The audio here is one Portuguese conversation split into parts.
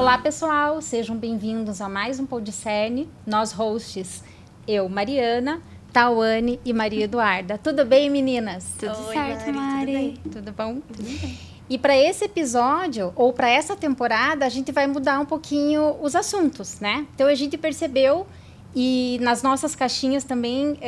Olá, pessoal, sejam bem-vindos a mais um Podicerne. Nós hosts, eu, Mariana, Tawane e Maria Eduarda. Tudo bem, meninas? Tudo certo, Mari. Tudo bom? Tudo bem. E para esse episódio, ou para essa temporada, a gente vai mudar um pouquinho os assuntos, né? Então, a gente percebeu, e nas nossas caixinhas também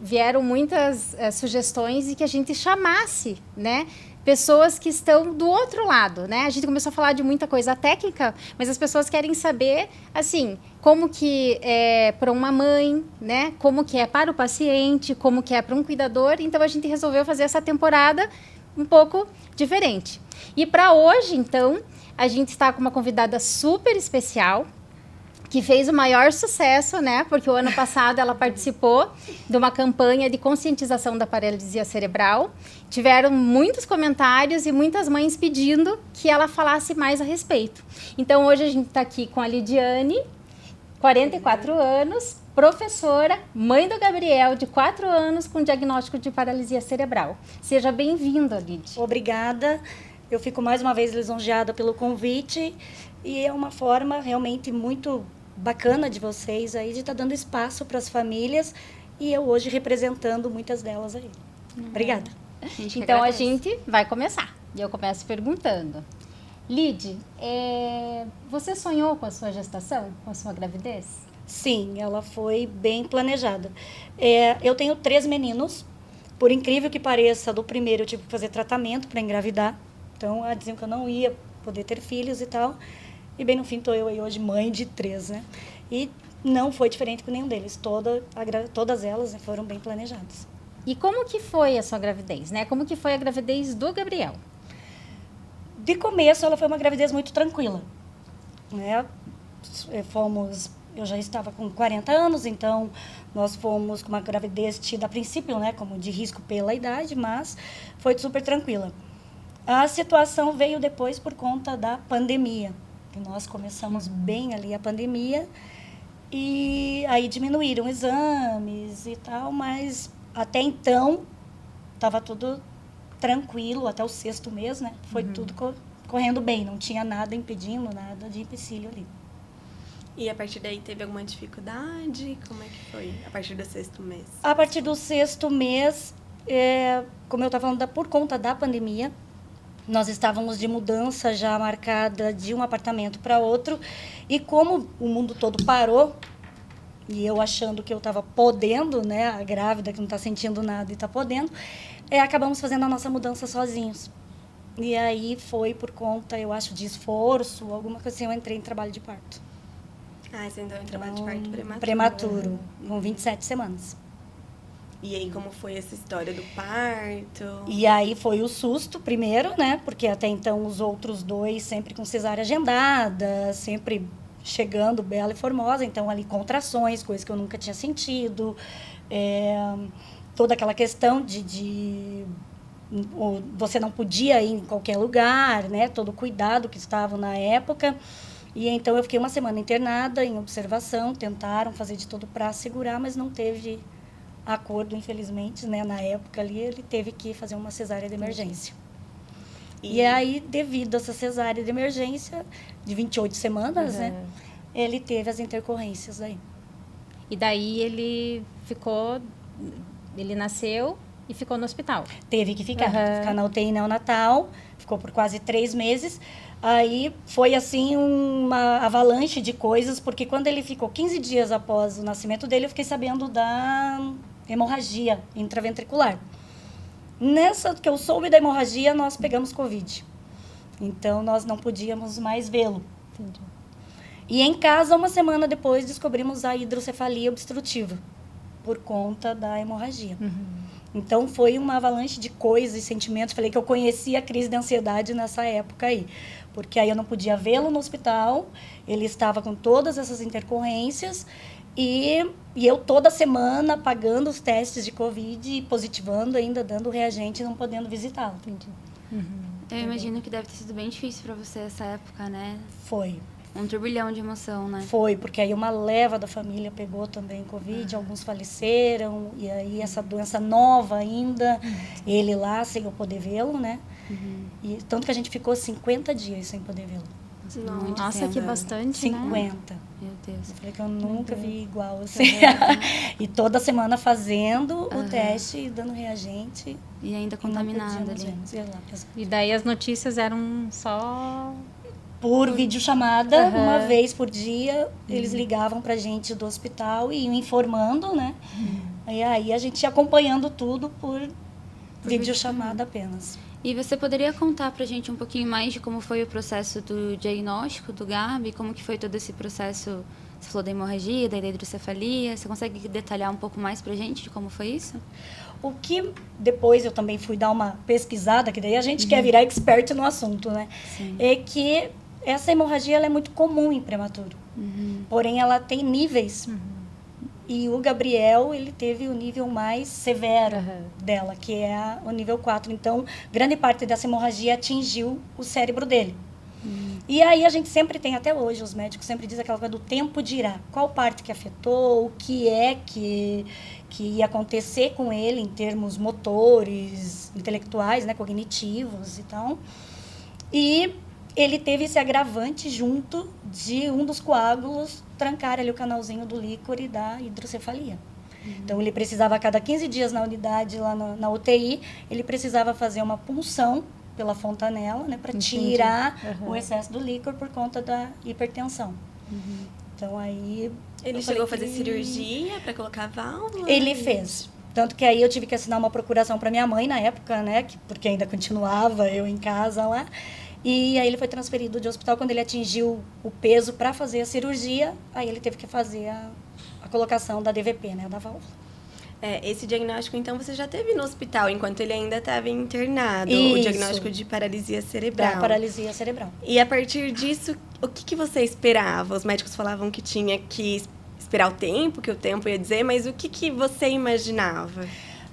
vieram muitas sugestões de que a gente chamasse, né? Pessoas que estão do outro lado, né? A gente começou a falar de muita coisa técnica, mas as pessoas querem saber, assim, como que é para uma mãe, né? Como que é para o paciente, como que é para um cuidador. Então, a gente resolveu fazer essa temporada um pouco diferente. E para hoje, então, a gente está com uma convidada super especial, que fez o maior sucesso, né? Porque o ano passado ela participou de uma campanha de conscientização da paralisia cerebral. Tiveram muitos comentários e muitas mães pedindo que ela falasse mais a respeito. Então, hoje a gente está aqui com a Lidiane, 44 anos, professora, mãe do Gabriel, de 4 anos, com diagnóstico de paralisia cerebral. Seja bem-vinda, Lid. Obrigada. Eu fico mais uma vez lisonjeada pelo convite e é uma forma realmente muito bacana de vocês aí de estar dando espaço para as famílias e eu hoje representando muitas delas aí. Obrigada. Então a gente vai começar. E eu começo perguntando. Lid, você sonhou com a sua gestação, com a sua gravidez? Sim, ela foi bem planejada. Eu tenho 3 meninos. Por incrível que pareça, do primeiro eu tive que fazer tratamento para engravidar. Então, diziam que eu não ia poder ter filhos e tal. E bem no fim, estou eu aí hoje mãe de 3, né? E não foi diferente com nenhum deles. Todas elas, né, foram bem planejadas. E como que foi a sua gravidez, né? Como que foi a gravidez do Gabriel? De começo, ela foi uma gravidez muito tranquila, né? Eu já estava com 40 anos, então nós fomos com uma gravidez tida a princípio, né, como de risco pela idade, mas foi super tranquila. A situação veio depois por conta da pandemia. Nós começamos bem ali a pandemia e aí diminuíram exames e tal, mas até então estava tudo tranquilo, até o 6º mês, né? Foi tudo correndo bem, não tinha nada impedindo, nada de empecilho ali. E a partir daí teve alguma dificuldade? Como é que foi a partir do 6º mês? A partir do 6º mês, como eu estava falando, por conta da pandemia, nós estávamos de mudança já marcada de um apartamento para outro. E como o mundo todo parou, e eu achando que eu estava podendo, né, a grávida que não está sentindo nada e está podendo, acabamos fazendo a nossa mudança sozinhos. E aí foi por conta, eu acho, de esforço, alguma coisa assim, eu entrei em trabalho de parto. Você entrou em trabalho de parto prematuro. Prematuro, com 27 semanas. E aí, como foi essa história do parto? E aí foi o susto primeiro, né? Porque até então os outros 2 sempre com cesárea agendada, sempre chegando bela e formosa. Então, ali contrações, coisas que eu nunca tinha sentido. Toda aquela questão de você não podia ir em qualquer lugar, né? Todo o cuidado que estava na época. E então eu fiquei uma semana internada em observação. Tentaram fazer de tudo para segurar, mas não teve acordo, infelizmente, né? Na época ali, ele teve que fazer uma cesárea de emergência. E aí, devido a essa cesárea de emergência, de 28 semanas, né? Ele teve as intercorrências daí. E daí ele nasceu e ficou no hospital? Teve que ficar na UTI neonatal, ficou por quase 3 meses. Aí foi assim uma avalanche de coisas, porque quando ele ficou 15 dias após o nascimento dele, eu fiquei sabendo da hemorragia intraventricular. Nessa que eu soube da hemorragia, nós pegamos Covid. Então, nós não podíamos mais vê-lo. Entendi. E em casa, uma semana depois, descobrimos a hidrocefalia obstrutiva, por conta da hemorragia. Então, foi uma avalanche de coisas e sentimentos. Falei que eu conhecia a crise de ansiedade nessa época aí. Porque aí eu não podia vê-lo no hospital, ele estava com todas essas intercorrências, e eu toda semana pagando os testes de Covid, positivando ainda, dando reagente e não podendo visitá-lo. Entendi. Eu imagino que deve ter sido bem difícil para você essa época, né? Foi. Um turbilhão de emoção, né? Foi, porque aí uma leva da família pegou também Covid, alguns faleceram, e aí essa doença nova ainda, ele lá sem eu poder vê-lo, né? E tanto que a gente ficou 50 dias sem poder vê-lo. Muito Nossa, tempo. que bastante, né? 50. Meu Deus. Eu falei que eu nunca vi igual assim. E toda semana fazendo o teste e dando reagente. E ainda E não contaminada podíamos ali. ver. Sei lá, pesado. E daí as notícias eram só... Por videochamada, Aham. uma vez por dia, eles ligavam pra gente do hospital e iam informando, né? E aí a gente ia acompanhando tudo por videochamada apenas. E você poderia contar pra gente um pouquinho mais de como foi o processo do diagnóstico do Gabi? Como que foi todo esse processo? Você falou da hemorragia, da hidrocefalia. Você consegue detalhar um pouco mais pra gente de como foi isso? O que depois eu também fui dar uma pesquisada, que daí a gente quer virar expert no assunto, né? Sim. É que essa hemorragia ela é muito comum em prematuro. Porém, ela tem níveis. E o Gabriel, ele teve o nível mais severo dela, que é o nível 4. Então, grande parte dessa hemorragia atingiu o cérebro dele. E aí a gente sempre tem, até hoje, os médicos sempre dizem aquela coisa do tempo dirá. Qual parte que afetou, o que é que ia acontecer com ele em termos motores, intelectuais, né, cognitivos e tal. E ele teve esse agravante junto de um dos coágulos trancar ali o canalzinho do líquor e da hidrocefalia. Então, ele precisava, a cada 15 dias na unidade, lá na UTI, ele precisava fazer uma punção pela fontanela, né, para tirar o excesso do líquor por conta da hipertensão. Então, aí... Ele eu chegou a falei fazer que cirurgia para colocar a válvula? ele fez. Tanto que aí eu tive que assinar uma procuração para minha mãe na época, né, porque ainda continuava eu em casa lá. E aí ele foi transferido de hospital quando ele atingiu o peso para fazer a cirurgia. Aí ele teve que fazer a colocação da DVP, né, da válvula. Esse diagnóstico, então, você já teve no hospital, enquanto ele ainda estava internado. O Isso. diagnóstico de paralisia cerebral. Da paralisia cerebral. E a partir disso, o que você esperava? Os médicos falavam que tinha que esperar o tempo, que o tempo ia dizer, mas o que você imaginava?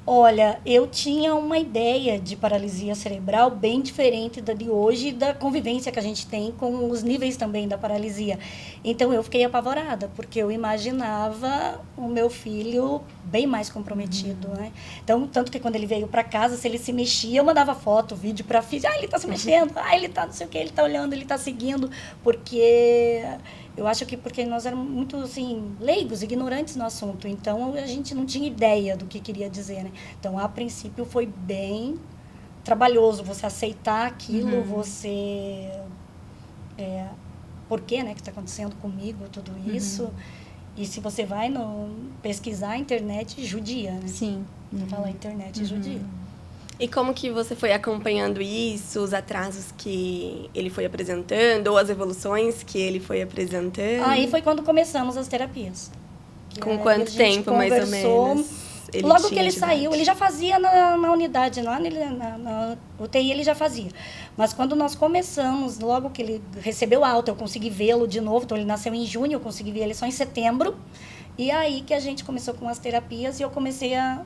Olha, eu tinha uma ideia de paralisia cerebral bem diferente da de hoje e da convivência que a gente tem com os níveis também da paralisia. Então, eu fiquei apavorada, porque eu imaginava o meu filho bem mais comprometido, né? Então, tanto que quando ele veio para casa, se ele se mexia, eu mandava foto, vídeo para a filha. Ah, ele tá se mexendo. Ah, ele tá não sei o que, ele tá olhando, ele tá seguindo. Porque... eu acho que porque nós éramos muito, assim, leigos, ignorantes no assunto. Então, a gente não tinha ideia do que queria dizer, né? Então, a princípio, foi bem trabalhoso você aceitar aquilo, você... por que, né, que está acontecendo comigo tudo isso? E se você vai pesquisar a internet, judia, né? Sim. Você fala internet, judia. E como que você foi acompanhando isso, os atrasos que ele foi apresentando, ou as evoluções que ele foi apresentando? Aí foi quando começamos as terapias. Com Aí quanto a gente tempo, mais ou conversou. menos? Logo que tinha ele atividade? saiu, ele já fazia na unidade, lá na UTI ele já fazia. Mas quando nós começamos, logo que ele recebeu alta, eu consegui vê-lo de novo. Então, ele nasceu em junho, eu consegui ver ele só em setembro. E aí que a gente começou com as terapias e eu comecei a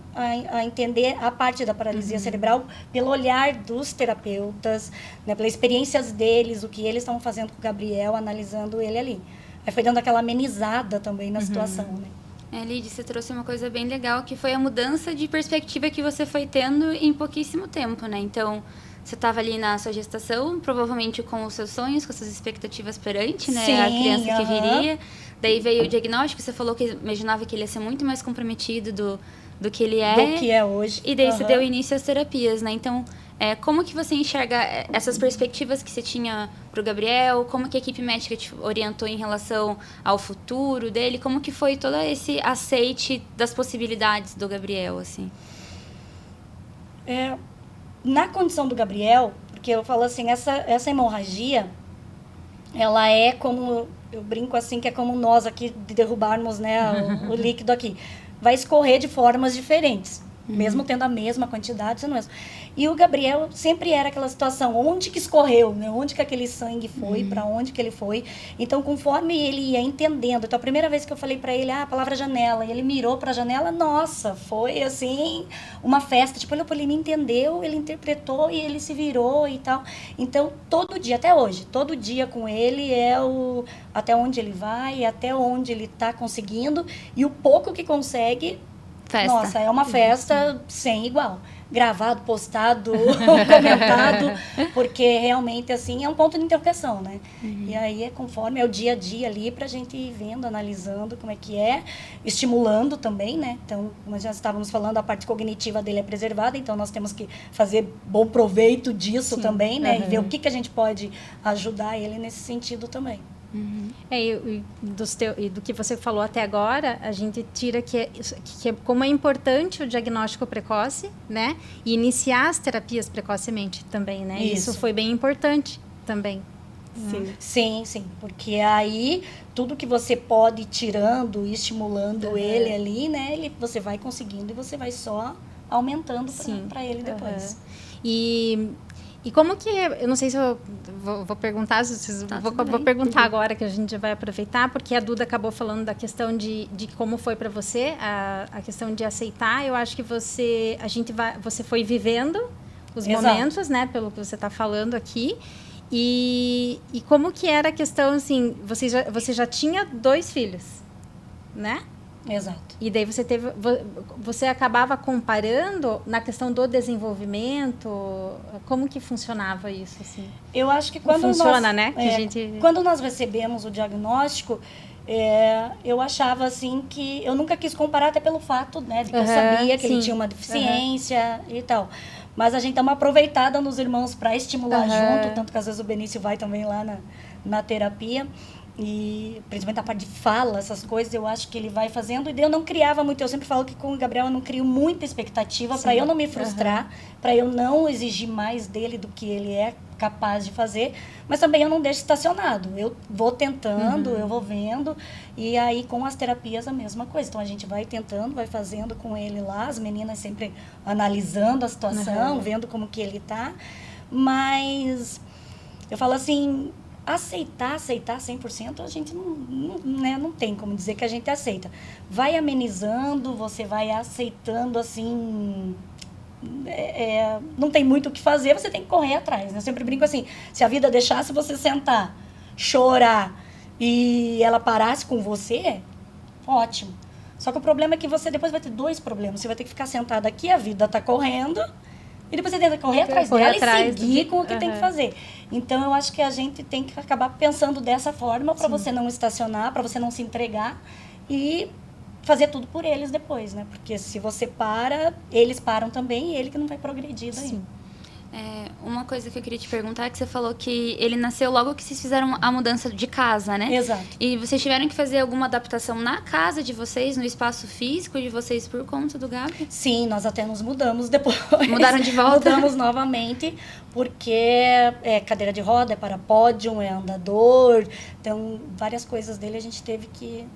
entender a parte da paralisia cerebral pelo olhar dos terapeutas, né, pelas experiências deles, o que eles estavam fazendo com o Gabriel, analisando ele ali. Aí foi dando aquela amenizada também na situação, né? Lidy, você trouxe uma coisa bem legal, que foi a mudança de perspectiva que você foi tendo em pouquíssimo tempo, né? Então, você estava ali na sua gestação, provavelmente com os seus sonhos, com as suas expectativas perante, né? Sim, a criança que viria. Daí veio o diagnóstico, você falou que imaginava que ele ia ser muito mais comprometido do que ele é. Do que é hoje. E daí você deu início às terapias, né? Então, como que você enxerga essas perspectivas que você tinha para o Gabriel? Como que a equipe médica te orientou em relação ao futuro dele? Como que foi todo esse aceite das possibilidades do Gabriel, assim? Na condição do Gabriel, porque eu falo assim, essa hemorragia, ela é como, eu brinco assim, que é como nós aqui de derrubarmos, né, o líquido aqui. Vai escorrer de formas diferentes. Mesmo tendo a mesma quantidade, sendo mesmo. E o Gabriel sempre era aquela situação, onde que escorreu, né? Onde que aquele sangue foi, para onde que ele foi. Então, conforme ele ia entendendo, então a primeira vez que eu falei para ele, a palavra janela, e ele mirou para a janela, nossa, foi assim, uma festa. Tipo, ele me entendeu, ele interpretou e ele se virou e tal. Então, todo dia, até hoje, todo dia com ele é até onde ele vai, até onde ele está conseguindo, e o pouco que consegue... Festa. Nossa, é uma festa sem igual. gravado, postado, comentado, porque realmente, assim, é um ponto de interrogação, né? E aí é conforme, é o dia a dia ali pra gente ir vendo, analisando como é que é, estimulando também, né? Então, como já estávamos falando, a parte cognitiva dele é preservada, então nós temos que fazer bom proveito disso também, né? E ver o que a gente pode ajudar ele nesse sentido também. E do que você falou até agora, a gente tira que como é importante o diagnóstico precoce, né? E iniciar as terapias precocemente também, né? Isso foi bem importante também. Sim, porque aí tudo que você pode ir tirando, estimulando ele ali, né? Você vai conseguindo e você vai só aumentando para ele depois. E como que, eu não sei se eu vou perguntar, vou perguntar agora, que a gente vai aproveitar, porque a Duda acabou falando da questão de como foi para você, a questão de aceitar. Eu acho que você foi vivendo os momentos, né, pelo que você está falando aqui. E como que era a questão, assim, você já tinha 2 filhos, né? Exato. E daí você acabava comparando na questão do desenvolvimento, como que funcionava isso, assim? Eu acho que quando quando nós recebemos o diagnóstico, eu achava assim que eu nunca quis comparar, até pelo fato, né, de que eu sabia que ele tinha uma deficiência e tal. Mas a gente dá uma aproveitada nos irmãos para estimular junto, tanto que às vezes o Benício vai também lá na terapia. E principalmente a parte de fala, essas coisas, eu acho que ele vai fazendo. E daí eu não criava muito. Eu sempre falo que com o Gabriel eu não crio muita expectativa para eu não me frustrar, para eu não exigir mais dele do que ele é capaz de fazer. Mas também eu não deixo estacionado. Eu vou tentando, eu vou vendo. E aí com as terapias a mesma coisa. Então a gente vai tentando, vai fazendo com ele lá. As meninas sempre analisando a situação, vendo como que ele tá. Mas eu falo assim... Aceitar 100%, a gente não tem como dizer que a gente aceita. Vai amenizando, você vai aceitando, assim... não tem muito o que fazer, você tem que correr atrás, né? Eu sempre brinco assim, se a vida deixasse você sentar, chorar e ela parasse com você, ótimo. Só que o problema é que você depois vai ter 2 problemas. Você vai ter que ficar sentada aqui, a vida está correndo... E depois você tenta correr atrás dela e seguir com o que tem que fazer. Então, eu acho que a gente tem que acabar pensando dessa forma para você não estacionar, para você não se entregar e fazer tudo por eles depois, né? Porque se você para, eles param também e ele que não vai progredir daí. Uma coisa que eu queria te perguntar é que você falou que ele nasceu logo que vocês fizeram a mudança de casa, né? Exato. E vocês tiveram que fazer alguma adaptação na casa de vocês, no espaço físico de vocês por conta do Gabi? Sim, nós até nos mudamos depois. Mudaram de volta? Mudamos novamente, porque é cadeira de roda, é parapódio, é andador. Então, várias coisas dele a gente teve que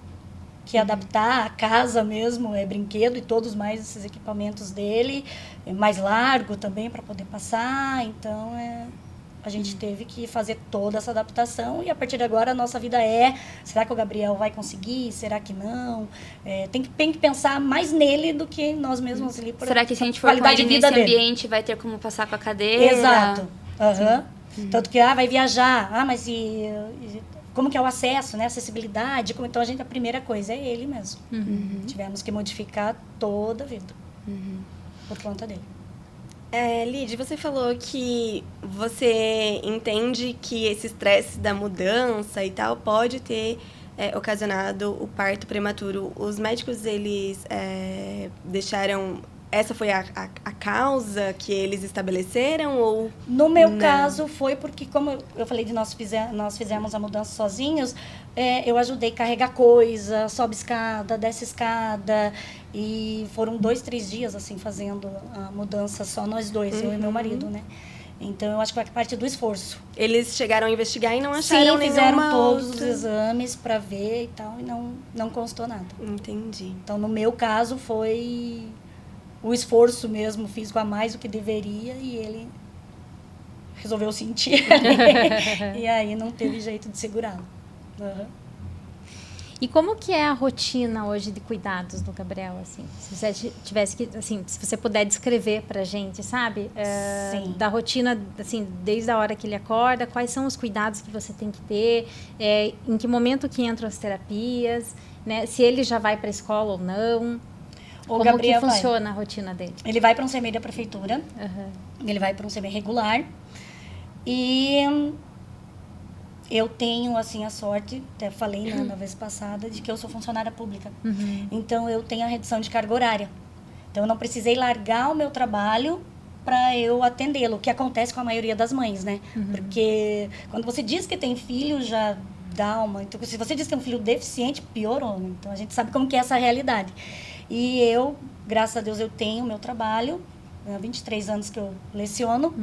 adaptar. A casa mesmo é brinquedo e todos mais esses equipamentos dele, é mais largo também para poder passar, então a gente teve que fazer toda essa adaptação e a partir de agora a nossa vida será que o Gabriel vai conseguir, será que não? Tem que pensar mais nele do que nós mesmos ali. Será que se a gente for com ele nesse ambiente vai ter como passar com a cadeira? Exato. Tanto que vai viajar, mas como que é o acesso, né? Acessibilidade. Então, a primeira coisa é ele mesmo. Tivemos que modificar toda a vida por conta dele. Lid, você falou que você entende que esse estresse da mudança e tal pode ter ocasionado o parto prematuro. Os médicos, eles deixaram... Essa foi a causa que eles estabeleceram? Ou no meu caso, foi porque, como eu falei de nós fizemos a mudança sozinhos, eu ajudei a carregar coisa, sobe escada, desce escada. E foram 2, 3 dias, assim, fazendo a mudança, só nós dois, eu e meu marido, né? Então, eu acho que foi a parte do esforço. Eles chegaram a investigar e não acharam nenhuma fizeram todos os exames para ver e tal, e não constou nada. Entendi. Então, no meu caso, foi... o esforço mesmo físico a mais do que deveria e ele resolveu sentir e aí não teve jeito de segurá-lo. E como que é a rotina hoje de cuidados do Gabriel, assim? Se você tivesse que, assim, se você puder descrever pra gente, sabe? Sim. Da rotina, assim, desde a hora que ele acorda, quais são os cuidados que você tem que ter, em que momento que entram as terapias, né? Se ele já vai para a escola ou não. O Como Gabriel que funciona a rotina dele? Ele vai para um CMEI da prefeitura, Uhum. ele vai para um CMEI regular. E eu tenho, assim, a sorte, até falei, né, na vez passada, de que eu sou funcionária pública. Uhum. Então, eu tenho a redução de carga horária. Então, eu não precisei largar o meu trabalho para eu atendê-lo, o que acontece com a maioria das mães, né? Porque quando você diz que tem filho, já dá uma... Então, se você diz que é um filho deficiente, piorou, né? Então, a gente sabe como que é essa realidade. E eu, graças a Deus, eu tenho o meu trabalho, há 23 anos que eu leciono,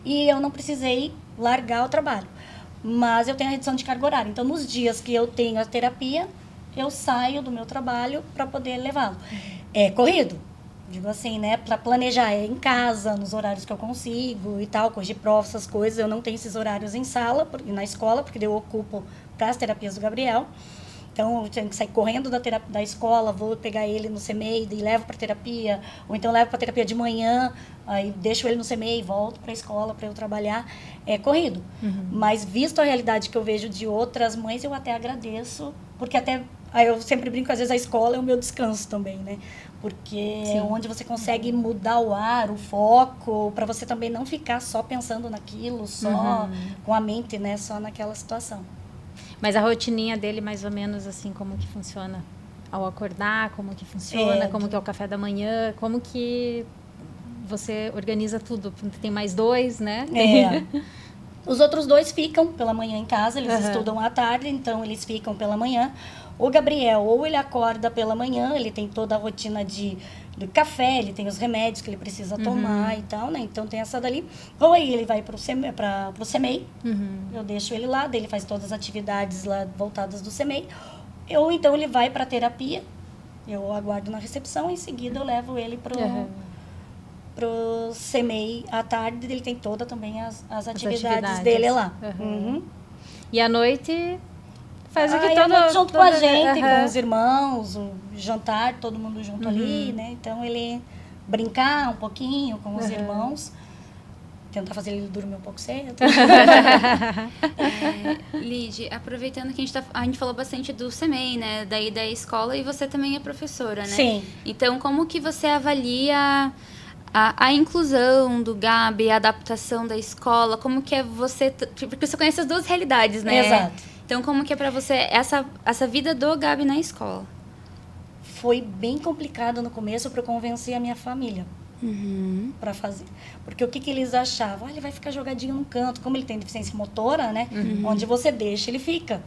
e eu não precisei largar o trabalho. Mas eu tenho a redução de carga horária. Então, nos dias que eu tenho a terapia, eu saio do meu trabalho para poder levá-lo. É corrido, digo assim, né? Para planejar em casa, nos horários que eu consigo e tal, corrigir prova, essas coisas. Eu não tenho esses horários em sala, na escola, porque eu ocupo para as terapias do Gabriel. Então, eu tenho que sair correndo da escola, vou pegar ele no CMEI e levo para terapia, ou então levo para terapia de manhã, aí deixo ele no CMEI e volto para a escola para eu trabalhar. É corrido. Mas, visto a realidade que eu vejo de outras mães, eu até agradeço, porque até aí eu sempre brinco, às vezes a escola é o meu descanso também, né? Porque é onde você consegue mudar o ar, o foco, para você também não ficar só pensando naquilo, só com a mente, né? Só naquela situação. Mas a rotininha dele, mais ou menos assim, como que funciona? Ao acordar, como que funciona? Como que é o café da manhã? Como que você organiza tudo? Tem mais 2, né? Os outros 2 ficam pela manhã em casa, eles estudam à tarde, então eles ficam pela manhã. O Gabriel, ou ele acorda pela manhã, ele tem toda a rotina do café, ele tem os remédios que ele precisa tomar e tal, né? Então tem essa dali. Ou aí ele vai pro CMEI, eu deixo ele lá, daí ele faz todas as atividades lá voltadas do CMEI. Ou então ele vai para terapia, eu aguardo na recepção, em seguida eu levo ele pro CMEI à tarde, ele tem toda também as atividades dele lá. E à noite faz o que Aí todo... junto com a gente, com os irmãos, o jantar, todo mundo junto ali, né? Então, ele brincar um pouquinho com os irmãos, tentar fazer ele dormir um pouco cedo. Lid, aproveitando que a gente falou bastante do CMEI, né? Daí da escola, e você também é professora, né? Sim. Então, como que você avalia a inclusão do Gabi, a adaptação da escola? Como que é você... Porque você conhece as duas realidades, né? Exato. Então, como que é pra você essa vida do Gabi na escola? Foi bem complicado no começo para eu convencer a minha família para fazer. Porque o que eles achavam? Ele vai ficar jogadinho num canto. Como ele tem deficiência motora, né? Onde você deixa, ele fica.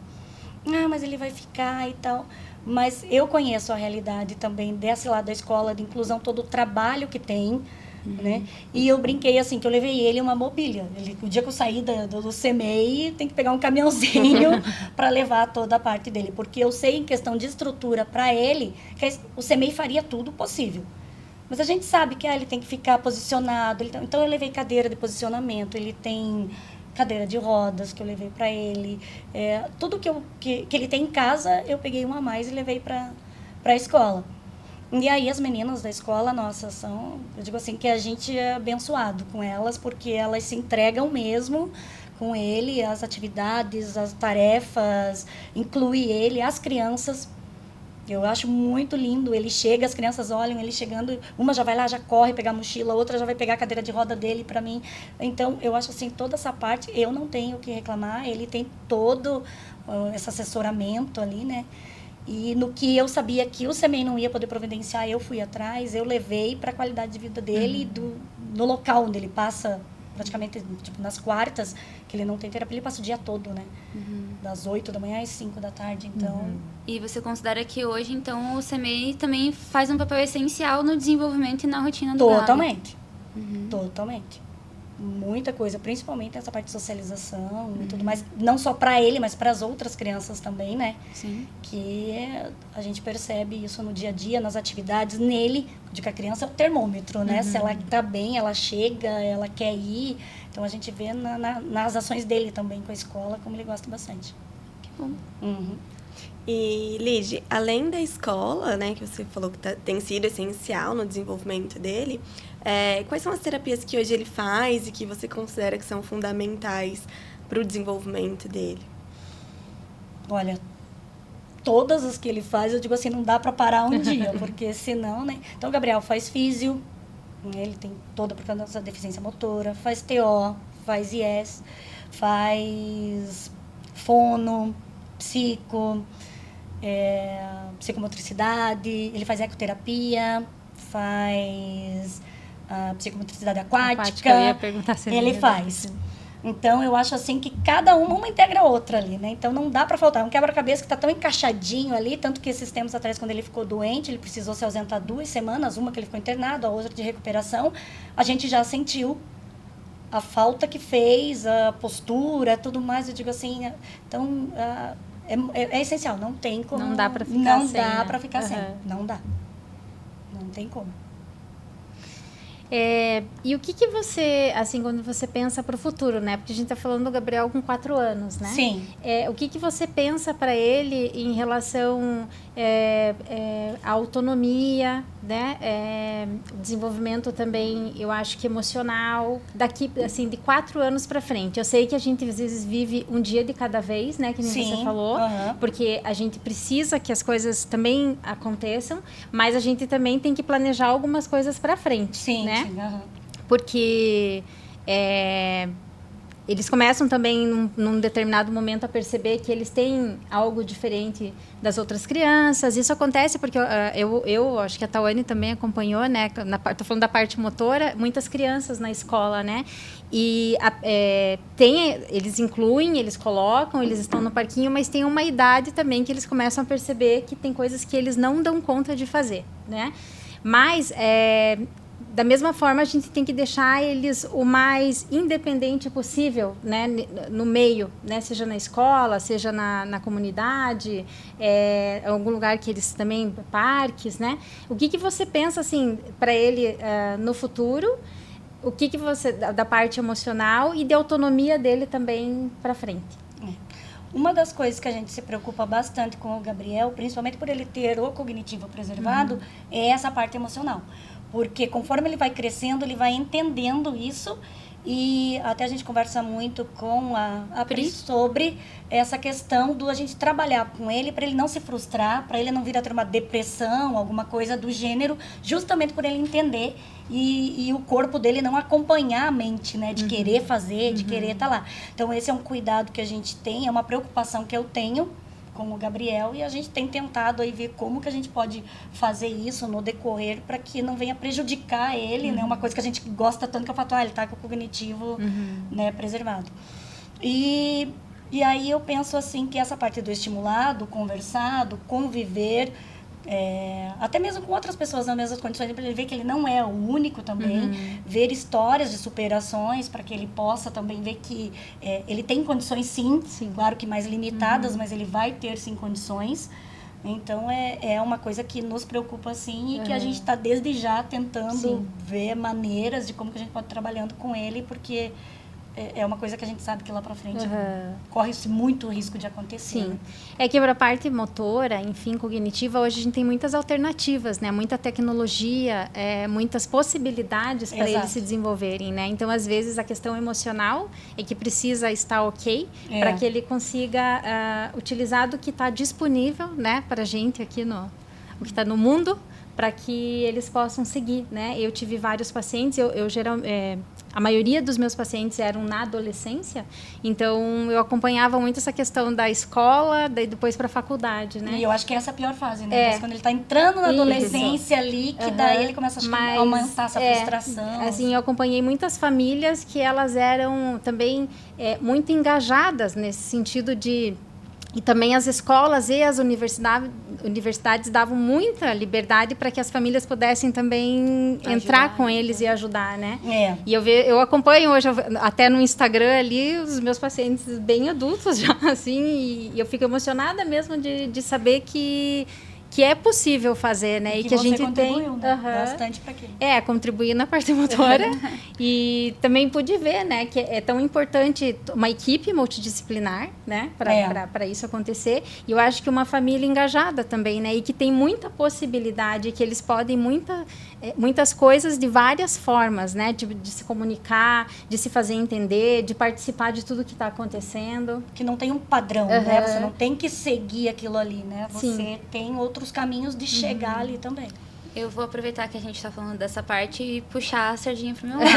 Mas ele vai ficar e tal. Mas eu conheço a realidade também desse lado da escola, de inclusão, todo o trabalho que tem, né? E eu brinquei assim, que eu levei ele uma mobília. O dia que eu saí do CMEI, tem que pegar um caminhãozinho para levar toda a parte dele. Porque eu sei, em questão de estrutura, para ele, que o CMEI faria tudo possível. Mas a gente sabe que ele tem que ficar posicionado. Então, eu levei cadeira de posicionamento, ele tem cadeira de rodas que eu levei para ele. Tudo que ele tem em casa, eu peguei uma a mais e levei para a escola. E aí as meninas da escola, nossa, eu digo assim, que a gente é abençoado com elas, porque elas se entregam mesmo com ele, as atividades, as tarefas, inclui ele, as crianças. Eu acho muito lindo, ele chega, as crianças olham ele chegando, uma já vai lá, já corre pegar a mochila, outra já vai pegar a cadeira de roda dele para mim. Então, eu acho assim, toda essa parte, eu não tenho o que reclamar, ele tem todo esse assessoramento ali, né? E no que eu sabia que o CMEI não ia poder providenciar, eu fui atrás, eu levei para a qualidade de vida dele, no local onde ele passa, praticamente, tipo, nas quartas, que ele não tem terapia, ele passa o dia todo, né? Das 8 da manhã às 5 da tarde, então... E você considera que hoje, então, o CMEI também faz um papel essencial no desenvolvimento e na rotina do Gabi? Totalmente. Totalmente. Muita coisa, principalmente essa parte de socialização e tudo mais. Não só para ele, mas para as outras crianças também, né? Sim. Que a gente percebe isso no dia a dia, nas atividades. Nele, de que a criança é o termômetro, né? Se ela tá bem, ela chega, ela quer ir. Então, a gente vê nas ações dele também com a escola, como ele gosta bastante. Que bom. E, Lid, além da escola, né, que você falou que tem sido essencial no desenvolvimento dele, quais são as terapias que hoje ele faz e que você considera que são fundamentais para o desenvolvimento dele? Olha, todas as que ele faz, eu digo assim, não dá para parar um dia, porque senão, né? Então, o Gabriel faz físio, ele tem toda por causa dessa deficiência motora, faz TO, faz IS, faz fono, psicomotricidade, ele faz ecoterapia, faz psicomotricidade aquática, eu ia perguntar se ele faz. Então, eu acho assim que cada uma integra a outra ali, né? Então, não dá para faltar. É um quebra-cabeça que está tão encaixadinho ali, tanto que esses tempos atrás, quando ele ficou doente, ele precisou se ausentar 2 semanas, uma que ele ficou internado, a outra de recuperação, a gente já sentiu a falta que fez, a postura, tudo mais. Eu digo assim, então, é essencial, não tem como... Não dá para ficar não sem. dá né? para ficar sem, não dá. Não tem como. E o que você, assim, quando você pensa para o futuro, né? Porque a gente está falando do Gabriel com 4 anos, né? Sim. O que você pensa para ele em relação à autonomia, né? O desenvolvimento também, eu acho que emocional, daqui, assim, de 4 anos para frente. Eu sei que a gente, às vezes, vive um dia de cada vez, né? Que nem Sim, você falou, porque a gente precisa que as coisas também aconteçam, mas a gente também tem que planejar algumas coisas para frente, Sim, né? sim, Porque eles começam também num determinado momento a perceber que eles têm algo diferente das outras crianças. Isso acontece porque eu acho que a Tawane também acompanhou, né? Tô falando da parte motora, muitas crianças na escola, né? E eles incluem, eles colocam, eles estão no parquinho, mas tem uma idade também que eles começam a perceber que tem coisas que eles não dão conta de fazer, né? Mas da mesma forma, a gente tem que deixar eles o mais independente possível, né, no meio, né, seja na escola, seja na comunidade, algum lugar que eles também, parques, né? O que você pensa, assim, para ele no futuro? O que você, da parte emocional e de autonomia dele também para frente? Uma das coisas que a gente se preocupa bastante com o Gabriel, principalmente por ele ter o cognitivo preservado, é essa parte emocional. Porque conforme ele vai crescendo, ele vai entendendo isso. E até a gente conversa muito com a Pri sobre essa questão do a gente trabalhar com ele para ele não se frustrar, para ele não vir a ter uma depressão, alguma coisa do gênero, justamente por ele entender e o corpo dele não acompanhar a mente, né? De querer fazer, de querer estar lá. Então, esse é um cuidado que a gente tem, é uma preocupação que eu tenho com o Gabriel, e a gente tem tentado aí ver como que a gente pode fazer isso no decorrer para que não venha prejudicar ele, né? Uma coisa que a gente gosta tanto, que eu falo, ele tá com o cognitivo, né, preservado. E aí eu penso assim que essa parte do estimulado, conversado, conviver, até mesmo com outras pessoas nas mesmas condições, para ele ver que ele não é o único também, ver histórias de superações para que ele possa também ver que ele tem condições sim, claro que mais limitadas, mas ele vai ter sim condições. Então é uma coisa que nos preocupa sim e que a gente está desde já tentando ver maneiras de como que a gente pode ir trabalhando com ele, porque é uma coisa que a gente sabe que lá para frente corre-se muito risco de acontecer. Sim. É que para a parte motora, enfim, cognitiva, hoje a gente tem muitas alternativas, né? Muita tecnologia, muitas possibilidades para eles se desenvolverem, né? Então, às vezes, a questão emocional é que precisa estar ok para que ele consiga utilizar do que está disponível, né? Para a gente aqui o que está no mundo, para que eles possam seguir, né? Eu tive vários pacientes, a maioria dos meus pacientes eram na adolescência, então eu acompanhava muito essa questão da escola, daí depois para a faculdade, né? E eu acho que essa é a pior fase, né? Mas quando ele está entrando na adolescência ali, que daí ele começa a aumentar essa frustração. Assim, eu acompanhei muitas famílias que elas eram também muito engajadas nesse sentido de... E também as escolas e as universidades davam muita liberdade para que as famílias pudessem também entrar com eles e ajudar, né? E eu acompanho hoje, até no Instagram ali, os meus pacientes bem adultos já, assim, e eu fico emocionada mesmo de saber que que é possível fazer, né? E que a você gente contribuiu, tem né? Aham. Bastante para quem? Contribuir na parte motora e também pude ver, né, que é tão importante uma equipe multidisciplinar, né, para isso acontecer. E eu acho que uma família engajada também, né, e que tem muita possibilidade, que eles podem muitas coisas de várias formas, né, de se comunicar, de se fazer entender, de participar de tudo que está acontecendo. Que não tem um padrão, né? Você não tem que seguir aquilo ali, né? Você Sim. tem outros caminhos de chegar ali também. Eu vou aproveitar que a gente está falando dessa parte e puxar a sardinha para o meu lado.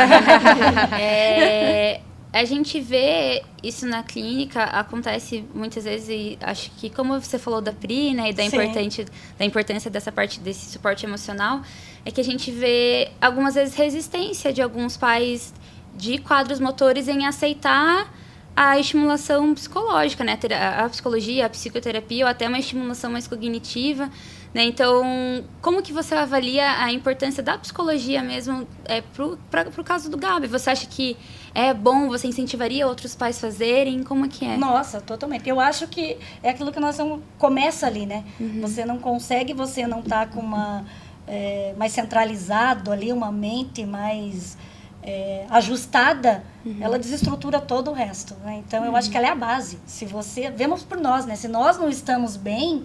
Né? A gente vê isso na clínica, acontece muitas vezes, e acho que como você falou da Pri, né, e da importância dessa parte, desse suporte emocional, é que a gente vê algumas vezes resistência de alguns pais de quadros motores em aceitar a estimulação psicológica, né, a psicologia, a psicoterapia, ou até uma estimulação mais cognitiva, né? Então, como que você avalia a importância da psicologia mesmo pro caso do Gabi? Você acha que é bom, você incentivaria outros pais a fazerem? Como é que é? Nossa, totalmente. Eu acho que é aquilo que nós começa ali, né? Você não consegue, você não tá com uma mais centralizado ali, uma mente mais ajustada, ela desestrutura todo o resto, né? Então, eu acho que ela é a base. Se você... Vemos por nós, né? Se nós não estamos bem,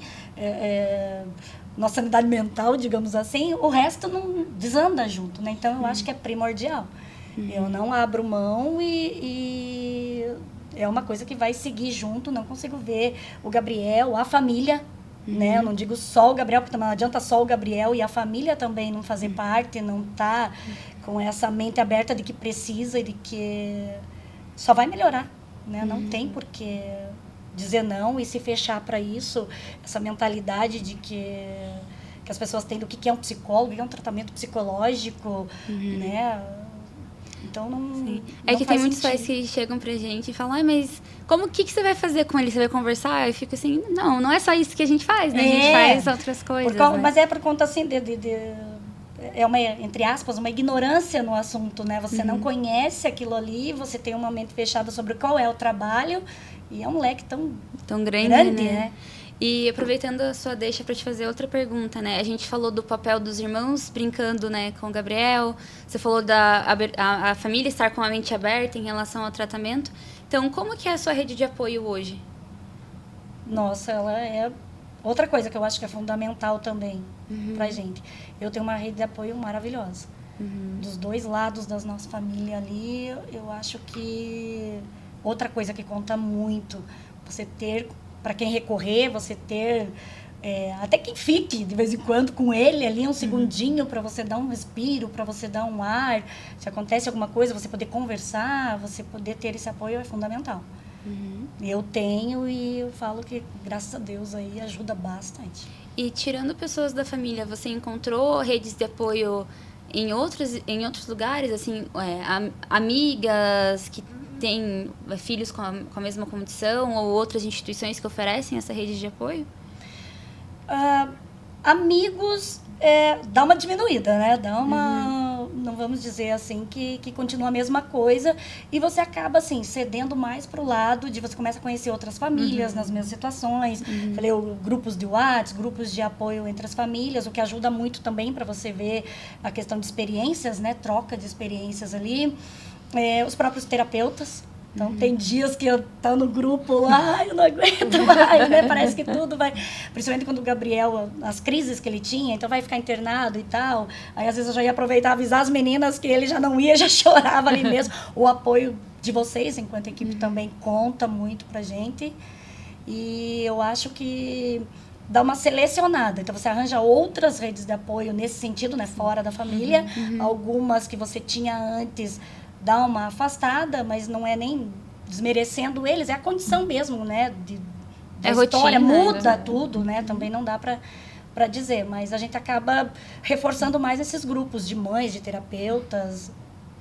nossa sanidade mental, digamos assim, o resto não desanda junto, né? Então, eu acho que é primordial. Eu não abro mão e é uma coisa que vai seguir junto. Não consigo ver o Gabriel, a família, né? Eu não digo só o Gabriel, porque não adianta só o Gabriel e a família também não fazer parte, não tá com essa mente aberta de que precisa e de que só vai melhorar, né? Não tem por que dizer não e se fechar para isso, essa mentalidade de que as pessoas têm do que é um psicólogo, o que é um tratamento psicológico, né? Então, não É que tem muitos sentido. pais que chegam pra gente e falam, mas o que você vai fazer com ele? Você vai conversar? Eu fico assim, não é só isso que a gente faz, né? A gente faz outras coisas, né? Mas é por conta, assim, é uma, entre aspas, uma ignorância no assunto, né? Você não conhece aquilo ali, você tem uma mente fechada sobre qual é o trabalho e é um leque tão grande, né? E aproveitando a sua deixa para te fazer outra pergunta, né? A gente falou do papel dos irmãos brincando, né, com o Gabriel. Você falou a família estar com a mente aberta em relação ao tratamento. Então, como que é a sua rede de apoio hoje? Nossa, ela é outra coisa que eu acho que é fundamental também pra gente. Eu tenho uma rede de apoio maravilhosa. Dos dois lados da nossa família ali, eu acho que outra coisa que conta muito, você ter para quem recorrer, você ter até quem fique de vez em quando com ele ali um segundinho para você dar um respiro, para você dar um ar. Se acontece alguma coisa, você poder conversar, você poder ter esse apoio é fundamental. Eu tenho e eu falo que, graças a Deus, aí ajuda bastante. E tirando pessoas da família, você encontrou redes de apoio em outros lugares, assim, amigas que têm filhos com a mesma condição ou outras instituições que oferecem essa rede de apoio? Amigos, dá uma diminuída, né? Dá uma, não vamos dizer assim, que continua a mesma coisa e você acaba, assim, cedendo mais pro lado de você começa a conhecer outras famílias nas mesmas situações. Falei, grupos de WhatsApp, grupos de apoio entre as famílias, o que ajuda muito também para você ver a questão de experiências, né? Troca de experiências ali. Os próprios terapeutas. Então, tem dias que eu tô no grupo lá, eu não aguento mais, né? Parece que tudo vai... Principalmente quando o Gabriel, as crises que ele tinha, então vai ficar internado e tal. Aí, às vezes, eu já ia aproveitar, avisar as meninas que ele já não ia, já chorava ali mesmo. O apoio de vocês, enquanto equipe, também conta muito pra gente. E eu acho que dá uma selecionada. Então, você arranja outras redes de apoio nesse sentido, né? Fora da família. Algumas que você tinha antes... dá uma afastada, mas não é nem desmerecendo eles, é a condição mesmo, né? Da história, rotina, muda tudo, né? Também não dá para dizer, mas a gente acaba reforçando mais esses grupos de mães, de terapeutas,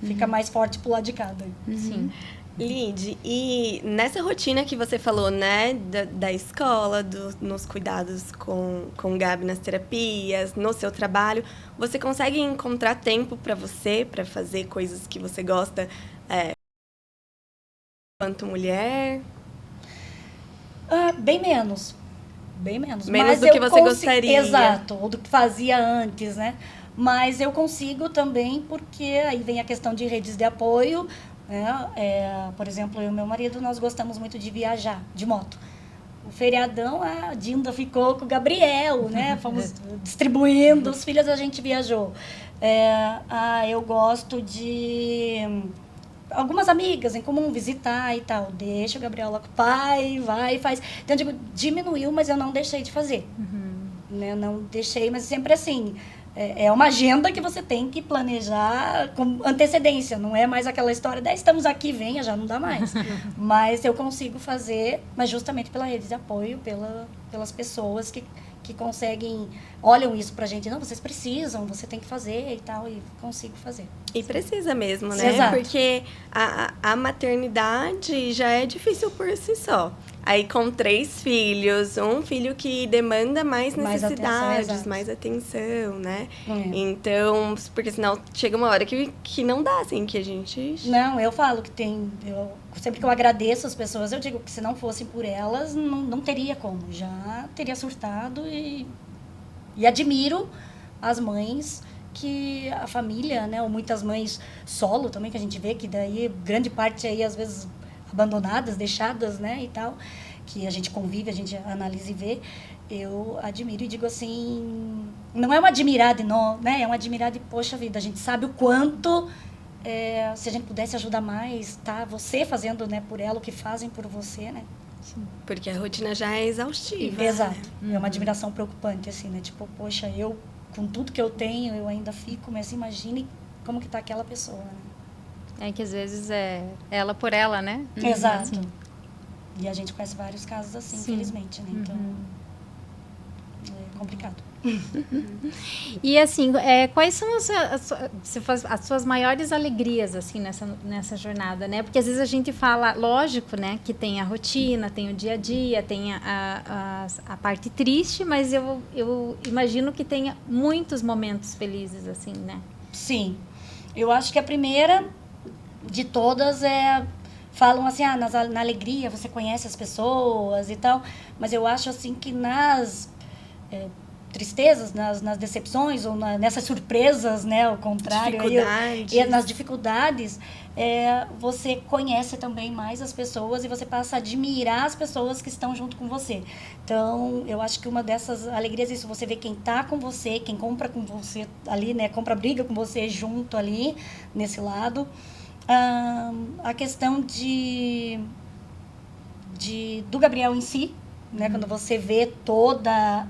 fica mais forte pro lado de cada. Sim. Lid, e nessa rotina que você falou, né, da escola, nos cuidados com o Gabi nas terapias, no seu trabalho, você consegue encontrar tempo para você, para fazer coisas que você gosta enquanto mulher? Bem menos. bem menos. Menos Mas do que você gostaria. Exato, ou do que fazia antes, né? Mas eu consigo também, porque aí vem a questão de redes de apoio, né? Por exemplo, eu e meu marido, nós gostamos muito de viajar, de moto. O feriadão, a Dinda ficou com o Gabriel, né? Fomos distribuindo, os filhos a gente viajou. Eu gosto de algumas amigas em comum visitar e tal. Deixa o Gabriel lá com o pai, vai e faz. Então, eu digo, diminuiu, mas eu não deixei de fazer. Né? Não deixei, mas sempre assim. É uma agenda que você tem que planejar com antecedência. Não é mais aquela história de estamos aqui, venha, já não dá mais. Mas eu consigo fazer, mas justamente pela rede de apoio, pelas pessoas que conseguem, olham isso pra gente. Não, vocês precisam, você tem que fazer e tal, e consigo fazer. E precisa mesmo, né? Exato. Porque a maternidade já é difícil por si só. Aí, com 3 filhos, um filho que demanda mais necessidades, atenção, mais atenção, né? É. Então, porque senão chega uma hora que não dá, assim, que a gente... Não, eu falo que sempre que eu agradeço as pessoas, eu digo que se não fossem por elas, não teria como. Já teria surtado e admiro as mães que a família, né? Ou muitas mães solo também, que a gente vê que daí grande parte aí, às vezes, abandonadas, deixadas, né? E tal, que a gente convive, a gente analisa e vê. Eu admiro e digo assim, não é uma admirada, não, né? É uma admirada e, poxa vida, a gente sabe o quanto... se a gente pudesse ajudar mais, tá? Você fazendo, né, por ela o que fazem por você, né? Sim. Porque a rotina já é exaustiva. Exato. Né? É uma admiração preocupante, assim, né? Tipo, poxa, eu, com tudo que eu tenho, eu ainda fico, mas imagine como que tá aquela pessoa, né? É que às vezes é ela por ela, né? Exato. E a gente conhece vários casos assim, Sim. infelizmente, né? Então, é complicado. E assim, quais são as suas maiores alegrias assim nessa jornada, né? Porque às vezes a gente fala, lógico, né, que tem a rotina, tem o dia a dia, tem a parte triste, mas eu imagino que tenha muitos momentos felizes, assim, né? Sim. Eu acho que a primeira de todas falam assim, na alegria você conhece as pessoas e tal, mas eu acho assim que nas tristezas, nas decepções ou nessas surpresas, né, ao contrário, nas dificuldades, você conhece também mais as pessoas e você passa a admirar as pessoas que estão junto com você. Então, eu acho que uma dessas alegrias é isso, você vê quem está com você, quem compra com você ali, né, compra briga com você junto ali, nesse lado. A questão do Gabriel em si, né? Quando você vê toda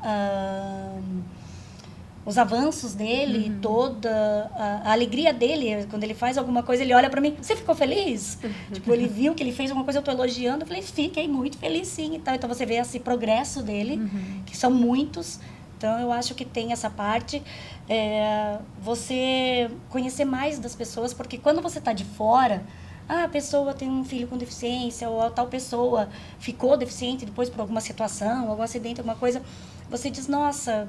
os avanços dele, toda a alegria dele, quando ele faz alguma coisa, ele olha pra mim, você ficou feliz? Tipo, ele viu que ele fez alguma coisa, eu tô elogiando, eu falei, fiquei muito feliz sim e tal. Então você vê esse progresso dele, que são muitos. Então eu acho que tem essa parte, você conhecer mais das pessoas, porque quando você tá de fora, a pessoa tem um filho com deficiência, ou a tal pessoa ficou deficiente depois por alguma situação, algum acidente, alguma coisa, você diz, nossa,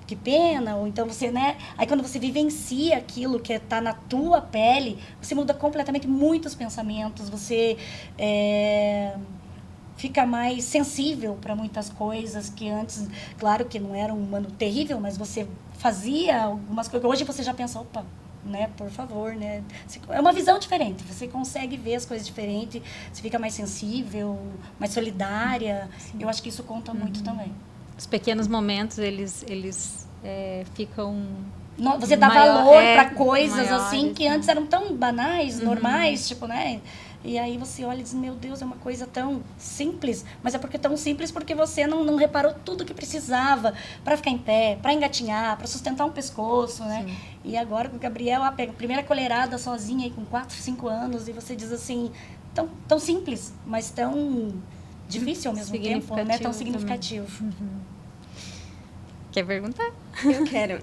que pena, ou então você, né? Aí quando você vivencia aquilo que está na tua pele, você muda completamente muitos pensamentos, você fica mais sensível para muitas coisas que antes, claro que não era um ano terrível, mas você fazia algumas coisas, hoje você já pensa, opa, né, por favor, né? É uma visão diferente, você consegue ver as coisas diferentes, você fica mais sensível, mais solidária. Sim. Eu acho que isso conta muito também. Os pequenos momentos, eles ficam... Você dá valor para coisas assim que antes eram tão banais, normais, tipo, né? E aí você olha e diz, meu Deus, é uma coisa tão simples, mas é porque é tão simples porque você não reparou tudo que precisava para ficar em pé, para engatinhar, para sustentar um pescoço, né? Sim. E agora com o Gabriel, pega a primeira colherada sozinha aí com 4, 5 anos e você diz assim, tão simples, mas tão difícil ao mesmo tempo, né? Tão significativo. Quer perguntar? Eu quero.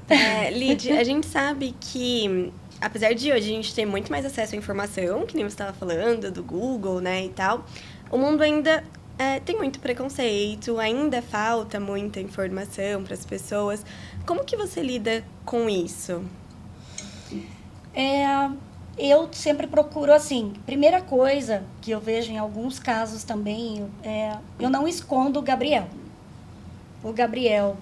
Lid, a gente sabe que, apesar de hoje a gente ter muito mais acesso à informação, que nem você estava falando, do Google, né, e tal, o mundo ainda tem muito preconceito, ainda falta muita informação para as pessoas. Como que você lida com isso? Eu sempre procuro, assim, primeira coisa que eu vejo em alguns casos também, eu não escondo o Gabriel. o Gabriel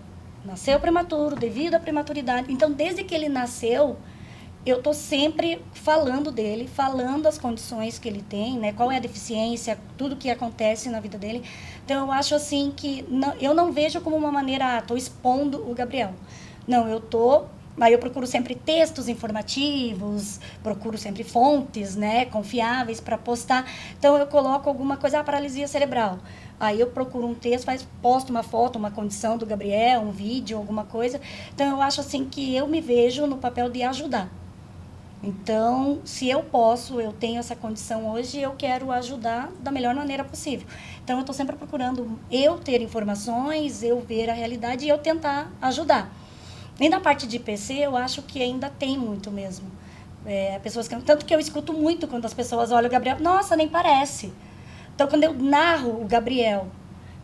nasceu prematuro, devido à prematuridade. Então, desde que ele nasceu, eu tô sempre falando dele, falando as condições que ele tem, né? Qual é a deficiência, tudo que acontece na vida dele. Então, eu acho assim que eu não vejo como uma maneira, tô expondo o Gabriel. Não, aí eu procuro sempre textos informativos, procuro sempre fontes, né, confiáveis para postar. Então, eu coloco alguma coisa, paralisia cerebral. Aí eu procuro um texto, posto uma foto, uma condição do Gabriel, um vídeo, alguma coisa. Então, eu acho assim que eu me vejo no papel de ajudar. Então, se eu tenho essa condição hoje, eu quero ajudar da melhor maneira possível. Então, eu estou sempre procurando eu ter informações, eu ver a realidade e eu tentar ajudar. E na parte de PC, eu acho que ainda tem muito mesmo. Tanto que eu escuto muito quando as pessoas olham o Gabriel, nossa, nem parece. Então, quando eu narro o Gabriel,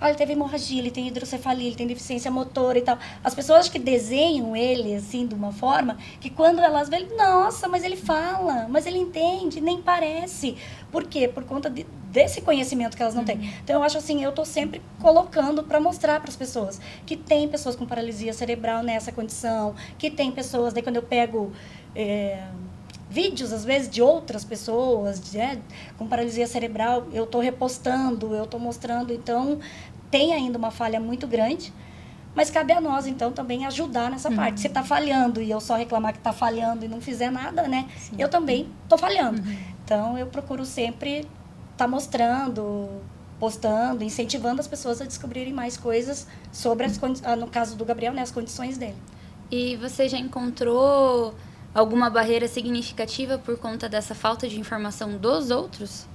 ele teve hemorragia, ele tem hidrocefalia, ele tem deficiência motora e tal. As pessoas acho que desenham ele, assim, de uma forma que quando elas veem, nossa, mas ele fala, mas ele entende, nem parece. Por quê? Por conta desse conhecimento que elas não têm. Então, eu acho assim, eu estou sempre colocando para mostrar para as pessoas que tem pessoas com paralisia cerebral nessa condição, que tem pessoas, daí quando eu pego... vídeos, às vezes, de outras pessoas com paralisia cerebral, eu estou repostando, eu estou mostrando. Então, tem ainda uma falha muito grande, mas cabe a nós, então, também ajudar nessa parte. Se está falhando e eu só reclamar que está falhando e não fizer nada, né? Sim. Eu também estou falhando. Então, eu procuro sempre estar mostrando, postando, incentivando as pessoas a descobrirem mais coisas sobre, no caso do Gabriel, né, as condições dele. E você já encontrou alguma barreira significativa por conta dessa falta de informação dos outros?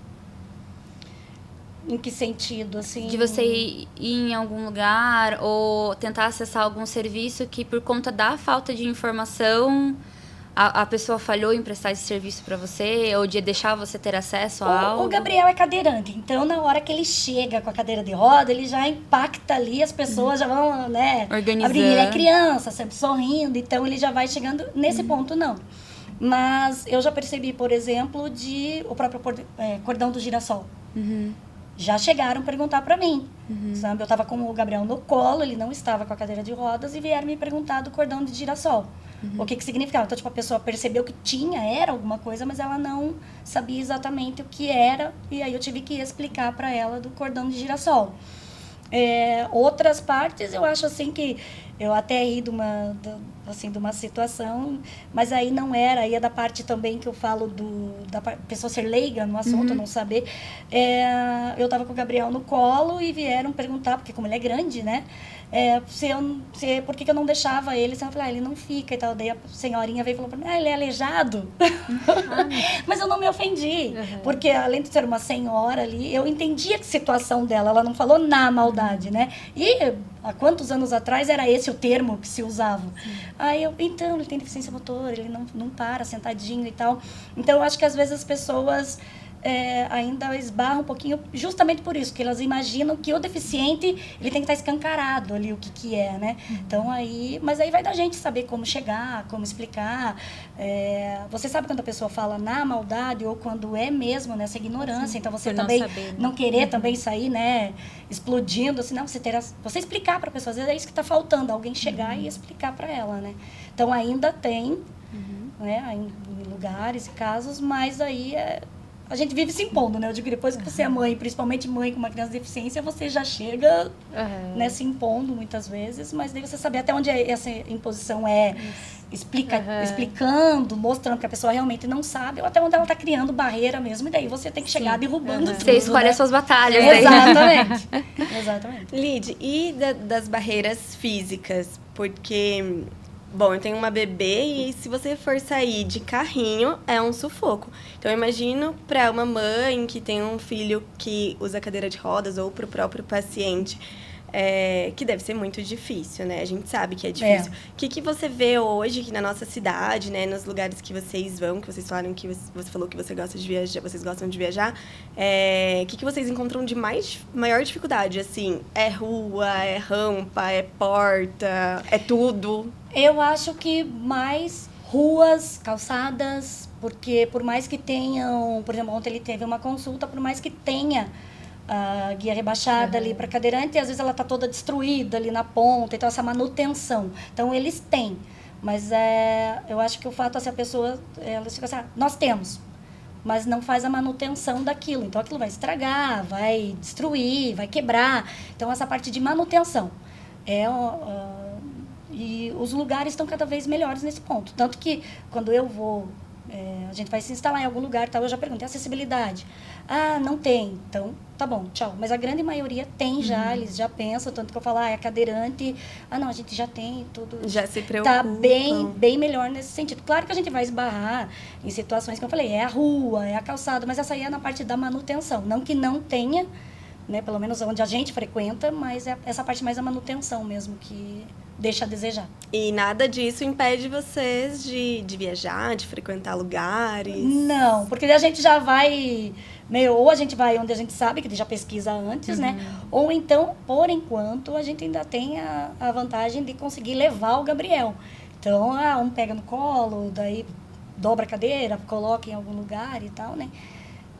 Em que sentido, assim? De você ir em algum lugar ou tentar acessar algum serviço que, por conta da falta de informação, a pessoa falhou em prestar esse serviço para você ou de deixar você ter acesso a algo? O Gabriel é cadeirante, então na hora que ele chega com a cadeira de roda, ele já impacta ali, as pessoas já vão, né? Organizando. Abrir. Ele é criança, sempre sorrindo, então ele já vai chegando nesse ponto, não. Mas eu já percebi, por exemplo, o próprio cordão do girassol. Já chegaram perguntar para mim, sabe? Eu estava com o Gabriel no colo, ele não estava com a cadeira de rodas e vieram me perguntar do cordão de girassol. O que significava. Então, tipo, a pessoa percebeu que era alguma coisa, mas ela não sabia exatamente o que era. E aí eu tive que explicar para ela do cordão de girassol. Outras partes, eu acho assim que... Eu até ri de uma situação, mas aí não era. Aí é da parte também que eu falo da pessoa ser leiga no assunto, não saber. Eu estava com o Gabriel no colo e vieram perguntar, porque como ele é grande, né? Por que eu não deixava ele? Eu falei, ele não fica e tal. Daí a senhorinha veio e falou pra mim, ele é aleijado. Mas eu não me ofendi, porque além de ser uma senhora ali, eu entendi a situação dela. Ela não falou na maldade, né? E há quantos anos atrás era esse o termo que se usava? Aí então, ele tem deficiência motora, ele não para sentadinho e tal. Então, eu acho que às vezes as pessoas ainda esbarram um pouquinho, justamente por isso, que elas imaginam que o deficiente, ele tem que estar escancarado ali, o que é, né? Então, mas aí vai da gente saber como chegar, como explicar. Você sabe quando a pessoa fala na maldade ou quando é mesmo nessa ignorância. Então, você também não querer também sair, né, explodindo, assim, não, você explicar para a pessoa, às vezes é isso que está faltando, alguém chegar e explicar para ela, né? Então, ainda tem, né, em lugares e casos, mas aí a gente vive se impondo, né? Eu digo, depois que você é mãe, principalmente mãe com uma criança com deficiência, você já chega, né, se impondo muitas vezes, mas daí você saber até onde essa imposição explicando, mostrando que a pessoa realmente não sabe, ou até onde ela está criando barreira mesmo, e daí você tem que chegar derrubando tudo. Você escolhe, né, as suas batalhas. Exatamente. Exatamente. Lid, e das barreiras físicas? Porque... Bom, eu tenho uma bebê e se você for sair de carrinho, é um sufoco. Então, eu imagino para uma mãe que tem um filho que usa cadeira de rodas ou para o próprio paciente, que deve ser muito difícil, né? A gente sabe que é difícil. O que você vê hoje aqui na nossa cidade, né? Nos lugares que vocês vão, que vocês falaram que você falou que você gosta de viajar, vocês gostam de viajar. O que vocês encontram de maior dificuldade, assim? É rua, é rampa, é porta, é tudo? Eu acho que mais ruas, calçadas, porque por mais que tenham... Por exemplo, ontem ele teve uma consulta, por mais que tenha a guia rebaixada ali para cadeirante, e às vezes ela está toda destruída ali na ponta, então essa manutenção. Então, eles têm, mas eu acho que o fato é se a pessoa, elas ficam assim, nós temos, mas não faz a manutenção daquilo. Então, aquilo vai estragar, vai destruir, vai quebrar. Então, essa parte de manutenção. E os lugares estão cada vez melhores nesse ponto. Tanto que, quando eu vou, a gente vai se instalar em algum lugar, tal, eu já pergunto, acessibilidade? Ah, não tem. Então, tá bom, tchau. Mas a grande maioria tem já, eles já pensam, tanto que eu falo, é cadeirante. Ah, não, a gente já tem tudo. Já se preocupa. Tá bem melhor nesse sentido. Claro que a gente vai esbarrar em situações que eu falei, é a rua, é a calçada, mas essa aí é na parte da manutenção. Não que não tenha, né, pelo menos onde a gente frequenta, mas é essa parte mais da manutenção mesmo que deixa a desejar. E nada disso impede vocês de viajar, de frequentar lugares? Não, porque a gente já vai, ou a gente vai onde a gente sabe, que já pesquisa antes, né? Ou então, por enquanto, a gente ainda tem a vantagem de conseguir levar o Gabriel. Então, um pega no colo, daí dobra a cadeira, coloca em algum lugar e tal, né?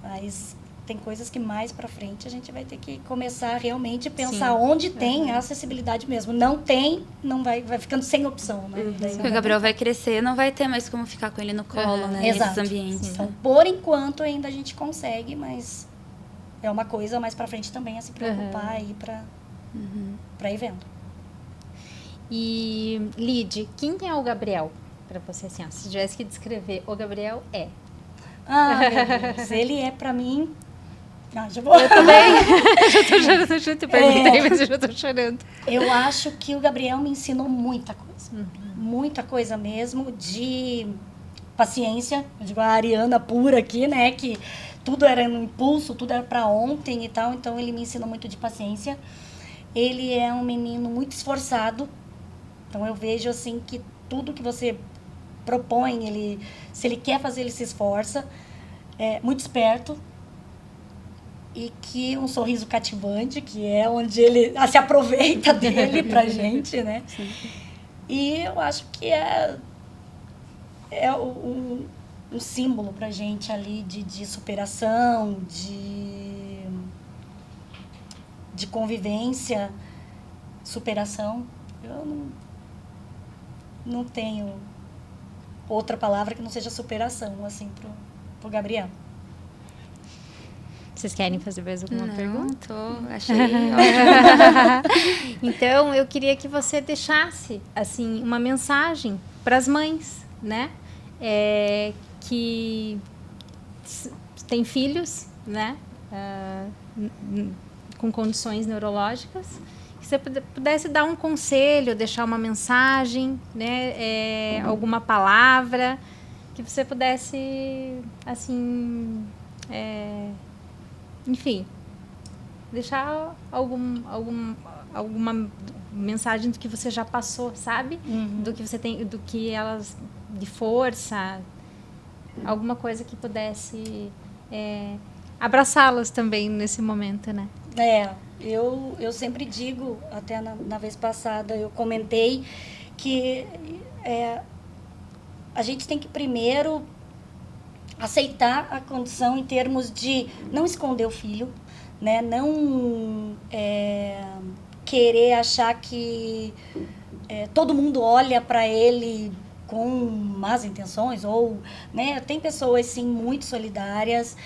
Mas tem coisas que mais para frente a gente vai ter que começar a realmente pensar onde tem a acessibilidade mesmo. Não tem, não vai ficando sem opção, né? Porque o Gabriel vai crescer, não vai ter mais como ficar com ele no colo, né? Nesses ambientes. Então, por enquanto, ainda a gente consegue, mas é uma coisa mais para frente também a se preocupar aí para ir vendo. E, Lid, quem é o Gabriel? Para você, assim, se tivesse que descrever, o Gabriel é... meu Deus, ele é para mim... já vou. Eu também. Já tô chorando, eu te perguntei, mas eu já tô chorando. Eu acho que o Gabriel me ensinou muita coisa. Muita coisa mesmo, de paciência. Eu digo, a Ariana pura aqui, né? Que tudo era no impulso, tudo era para ontem e tal. Então, ele me ensinou muito de paciência. Ele é um menino muito esforçado. Então, eu vejo, assim, que tudo que você propõe, se ele quer fazer, ele se esforça. É muito esperto. E que um sorriso cativante, que é onde ele se aproveita dele pra gente, né? Sim. E eu acho que é um símbolo pra gente ali de superação, de convivência, superação. Eu não tenho outra palavra que não seja superação, assim, pro Gabriel. Vocês querem fazer mais alguma pergunta? Achei Então, eu queria que você deixasse, assim, uma mensagem para as mães, né? Que têm filhos, né? Com condições neurológicas. Que você pudesse dar um conselho, deixar uma mensagem, né? Alguma palavra, que você pudesse, assim... enfim, deixar alguma mensagem do que você já passou, sabe? Do que você tem, do que elas, de força, alguma coisa que pudesse abraçá-las também nesse momento, né? Eu sempre digo, até na vez passada eu comentei, que a gente tem que primeiro aceitar a condição em termos de não esconder o filho, né? Não querer achar que todo mundo olha para ele com más intenções, ou, né? Tem pessoas, sim, muito solidárias,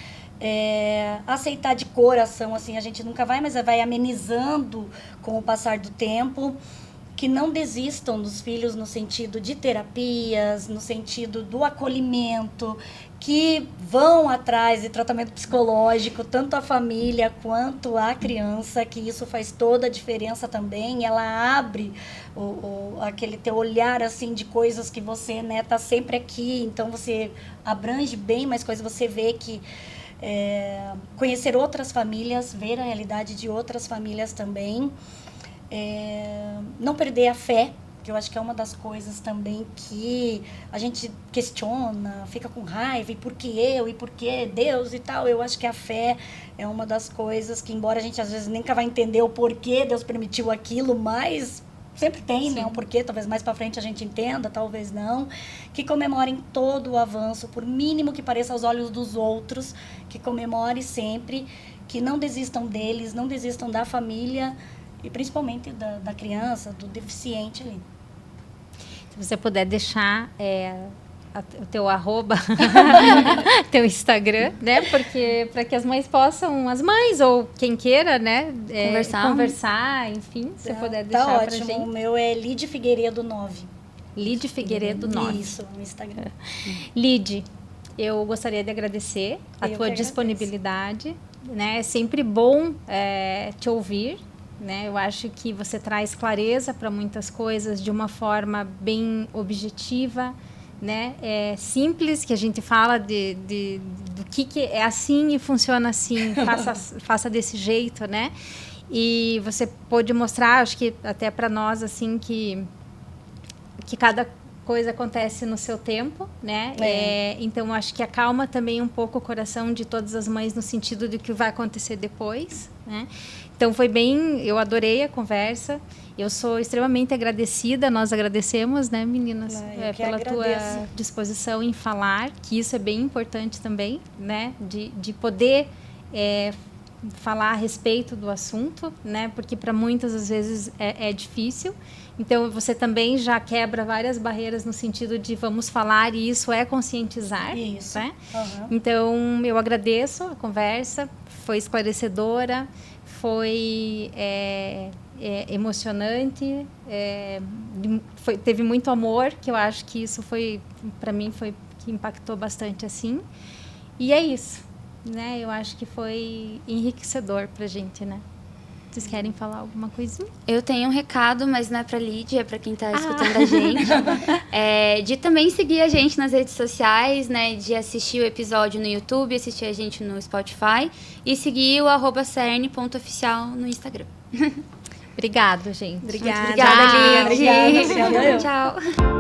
aceitar de coração, assim, a gente nunca vai, mas vai amenizando com o passar do tempo. Que não desistam dos filhos no sentido de terapias, no sentido do acolhimento, que vão atrás de tratamento psicológico, tanto a família quanto a criança, que isso faz toda a diferença também. Ela abre aquele teu olhar, assim, de coisas que você, né, tá sempre aqui, então você abrange bem mais coisas, você vê que conhecer outras famílias, ver a realidade de outras famílias também. Não perder a fé, que eu acho que é uma das coisas também que a gente questiona, fica com raiva, e por que eu, e por que Deus e tal. Eu acho que a fé é uma das coisas que, embora a gente às vezes nunca vai entender o porquê Deus permitiu aquilo, mas sempre tem, né, um porquê, talvez mais para frente a gente entenda, talvez não, que comemorem todo o avanço, por mínimo que pareça aos olhos dos outros, que comemore sempre, que não desistam deles, não desistam da família e principalmente da criança, do deficiente ali. Se você puder deixar o teu @, teu Instagram, né? Porque para que as mães possam, as mães ou quem queira, né? Conversar, enfim, se você puder deixar tá pra ótimo. gente. O meu é Lide Figueiredo 9. Lide Figueiredo 9. Isso, no Instagram. Lide, eu gostaria de agradecer a Eu tua que disponibilidade, né? É sempre bom te ouvir, né? Eu acho que você traz clareza para muitas coisas de uma forma bem objetiva, né? É simples, que a gente fala do que é assim e funciona assim, faça desse jeito, né? E você pôde mostrar, acho que até para nós, assim, que cada coisa acontece no seu tempo, né? Então, acho que acalma também um pouco o coração de todas as mães no sentido de que vai acontecer depois, né? Então, foi bem... Eu adorei a conversa. Eu sou extremamente agradecida. Nós agradecemos, né, meninas? Pela tua disposição em falar, que isso é bem importante também, né? De poder falar a respeito do assunto, né? Porque para muitas, às vezes, é difícil. Então, você também já quebra várias barreiras no sentido de vamos falar, e isso é conscientizar. Isso. Né? Uhum. Então, eu agradeço a conversa, foi esclarecedora, foi emocionante, teve muito amor, que eu acho que isso foi, para mim, foi que impactou bastante, assim. E é isso, né? Eu acho que foi enriquecedor pra gente, né? Vocês querem falar alguma coisinha? Eu tenho um recado, mas não é pra Lídia, é pra quem tá escutando a gente. De também seguir a gente nas redes sociais, né? De assistir o episódio no YouTube, assistir a gente no Spotify e seguir o @cern.oficial no Instagram. Obrigado, gente. Obrigada. Muito obrigada, Lídia. Obrigada. Tchau.